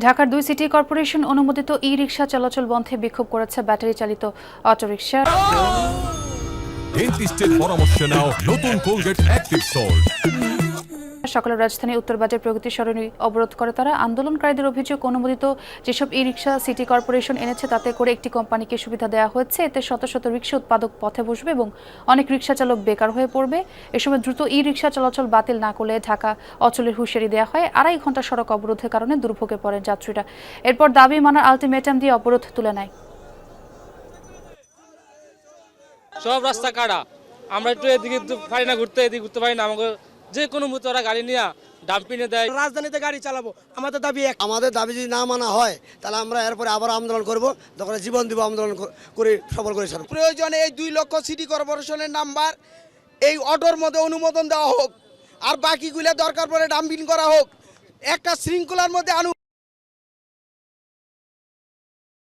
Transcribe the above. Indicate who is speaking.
Speaker 1: ঢাকার 2 city corporation অনুমোদিত e rickshaw চলাচল বন্ধে বিক্ষোভ করেছে ব্যাটারি চালিত অটোরিকশা।
Speaker 2: ডেন্টিস্টের পরামর্শ নাও নতুন কোলগেট অ্যাক্টিভ সল্ট।
Speaker 1: সকালে রাজধানীর উত্তরবাজার প্রগতি সরণি অবরোধ করে তারা। আন্দোলনকারীদের অভিযোগ, অনুমোদিত যেসব ই-রিকশা সিটি কর্পোরেশন এনেছে তাতে করে একটি কোম্পানিকে সুবিধা দেওয়া হচ্ছে, এতে শত শত রিকশা উৎপাদক পথে বসবে এবং অনেক রিকশা চালক বেকার হয়ে পড়বে। এ সময় দ্রুত ই-রিকশা চলাচল বাতিল না করলে ঢাকা অচলের হুঁশিয়ারি দেওয়া হয়। 2.5 ঘন্টা সড়ক অবরোধের কারণে দুর্ভোগে পড়েন যাত্রীরা। এরপর দাবি মানার আলটিমেটাম দিয়ে অবরোধ তুলে নেয়।
Speaker 3: সব রাস্তা কাটা, আমরা একটু এদিকে পারি না ঘুরতে, এদিকে ঘুরতে পারি না। আমাকে যে কোনো মুহূর্তে ওরা গাড়ি নিয়ে ডাম্পিংয়ে দেয়।
Speaker 4: রাজধানীতে গাড়ি চালাবো, আমাদের দাবি এক।
Speaker 5: আমাদের দাবি যদি না মানা হয় তাহলে আমরা এরপরে আবার আন্দোলন করব, তখন জীবন দিব আন্দোলন করে সফল করে ছাড়ব।
Speaker 4: প্রয়োজনে এই 2 লক্ষ সিটি কর্পোরেশনের নাম্বার এই অটোর মধ্যে অনুমোদন দেওয়া হোক, আর বাকিগুলো দরকার পড়ে ডাম্পিং করা হোক, একটা শৃঙ্খলার মধ্যে আনু।